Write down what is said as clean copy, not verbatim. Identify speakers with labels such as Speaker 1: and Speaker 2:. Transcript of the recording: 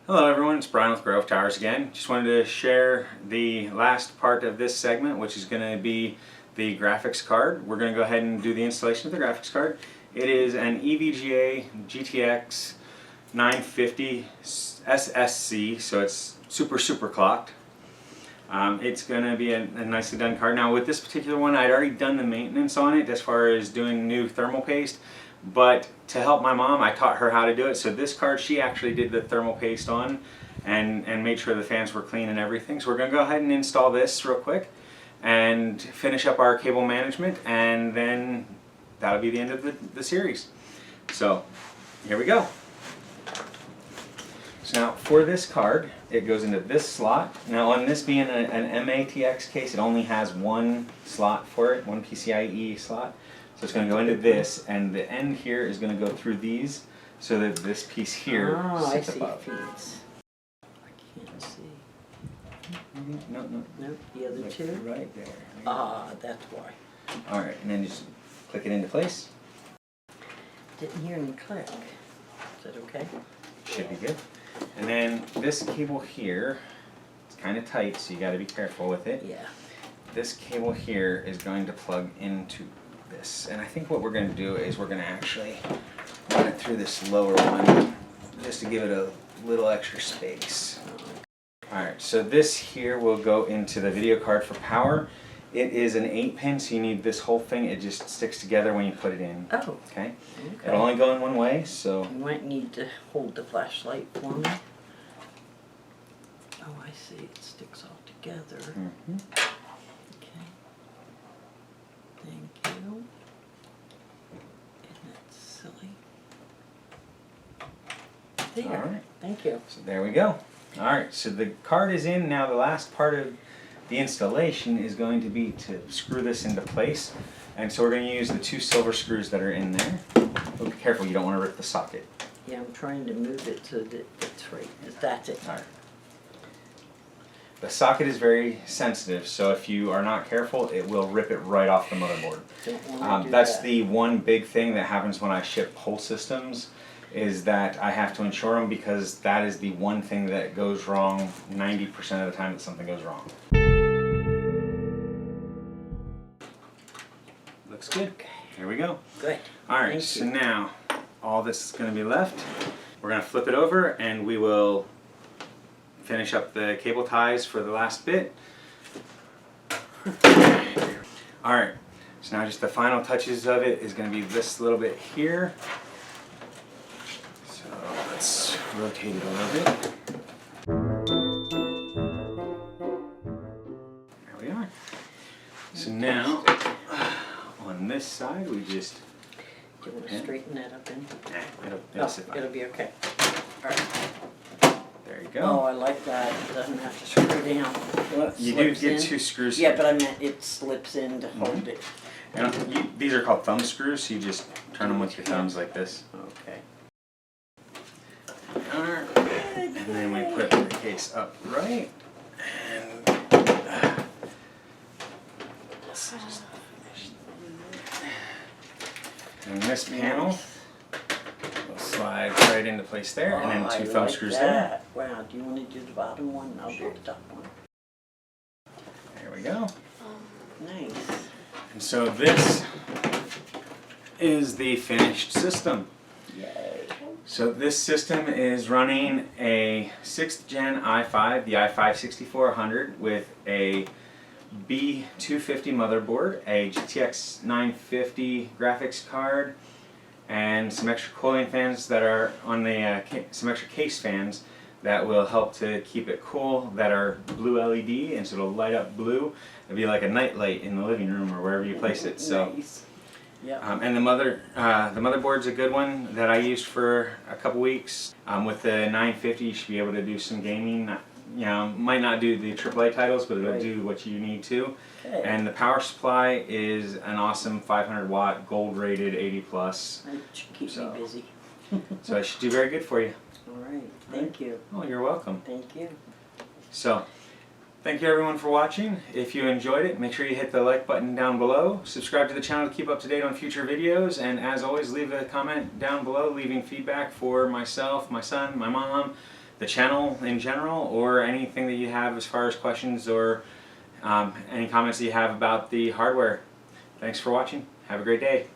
Speaker 1: Hello everyone, it's Brian with GreyWolf Towers again. Just wanted to share the last part of this segment, which is going to be the graphics card. We're going to go ahead and do the installation of the graphics card. It is an EVGA GTX 950 SSC, so it's super clocked. It's going to be a nicely done card. Now with this particular one, I'd already done the maintenance on it as far as doing new thermal paste. But to help my mom, I taught her how to do it. So this card, she actually did the thermal paste on and made sure the fans were clean and everything. So we're going to go ahead and install this real quick and finish up our cable management, and then that'll be the end of the series. So here we go. So now for this card, it goes into this slot. Now on this being an MATX case, it only has one slot for it, one PCIe slot. So it's going to go into this, and the end here is going to go through these, so that this piece here sits above.
Speaker 2: Feeds. I can't see.
Speaker 1: No.
Speaker 2: Nope, the other two?
Speaker 1: Right there.
Speaker 2: Ah, that's why.
Speaker 1: Alright, and then just click it into place.
Speaker 2: Didn't hear any click. Is that okay?
Speaker 1: Should be good. And then this cable here, it's kind of tight, so you got to be careful with it.
Speaker 2: Yeah.
Speaker 1: This cable here is going to plug into this, and I think what we're going to do is we're going to actually run it through this lower one just to give it a little extra space. Alright, so this here will go into the video card for power. It is an 8-pin, so you need this whole thing. It just sticks together when you put it in.
Speaker 2: Oh.
Speaker 1: Okay? It'll only go in one way, so...
Speaker 2: You might need to hold the flashlight for me. Oh, I see. It sticks all together.
Speaker 1: Mm-hmm.
Speaker 2: Okay. Thank you. Isn't that silly? There.
Speaker 1: All right.
Speaker 2: Thank you.
Speaker 1: So there we go. Alright, so the card is in. Now the last part of the installation is going to be to screw this into place. And so we're going to use the 2 silver screws that are in there. But be careful, you don't want to rip the socket.
Speaker 2: Yeah, I'm trying to move it so that it's right. That's it.
Speaker 1: Alright. The socket is very sensitive, so if you are not careful, it will rip it right off the motherboard.
Speaker 2: Don't want to do
Speaker 1: That's
Speaker 2: that.
Speaker 1: the one big thing that happens when I ship whole systems, is that I have to insure them, because that is the one thing that goes wrong 90% of the time that something goes wrong. Looks good. Here we go.
Speaker 2: Good.
Speaker 1: Alright, so now all this is going to be left. We're going to flip it over and we will finish up the cable ties for the last bit. Alright, so now just the final touches of it is going to be this little bit here. So let's rotate it a little bit. There we are. So now, on this side, we just...
Speaker 2: Do you want to straighten that up in?
Speaker 1: It'll sit fine.
Speaker 2: It'll be okay. Alright.
Speaker 1: There you go.
Speaker 2: Oh, I like that. It doesn't have to screw down.
Speaker 1: Well, you do get 2 screws.
Speaker 2: Yeah, but I meant it slips in to hold it.
Speaker 1: And these are called thumb screws, so you just turn them with your thumbs like this.
Speaker 2: Okay.
Speaker 1: Alright. And then we put the case up right. And this panel will slide right into place there, and then 2 thumb screws there.
Speaker 2: Wow, do you want to do the bottom one? I'll do the top one.
Speaker 1: There we go.
Speaker 2: Nice.
Speaker 1: And so this is the finished system.
Speaker 2: Yay.
Speaker 1: So this system is running a 6th gen i5, the i5-6400, with a B250 motherboard, a GTX 950 graphics card, and some extra cooling fans that are on the some extra case fans that will help to keep it cool, that are blue LED, and so it'll light up blue. It'll be like a night light in the living room or wherever you place it. So,
Speaker 2: Nice. Yep.
Speaker 1: And the motherboard's a good one that I used for a couple weeks. With the 950, you should be able to do some gaming. You know, might not do the AAA titles, but it'll do what you need to.
Speaker 2: Okay.
Speaker 1: And the power supply is an awesome 500 watt, gold rated, 80 plus.
Speaker 2: That should keep me busy.
Speaker 1: So it should do very good for you.
Speaker 2: Alright, thank you.
Speaker 1: Oh, you're welcome.
Speaker 2: Thank you.
Speaker 1: So, thank you everyone for watching. If you enjoyed it, make sure you hit the like button down below. Subscribe to the channel to keep up to date on future videos. And as always, leave a comment down below, leaving feedback for myself, my son, my mom, the channel in general, or anything that you have as far as questions or any comments that you have about the hardware. Thanks for watching. Have a great day.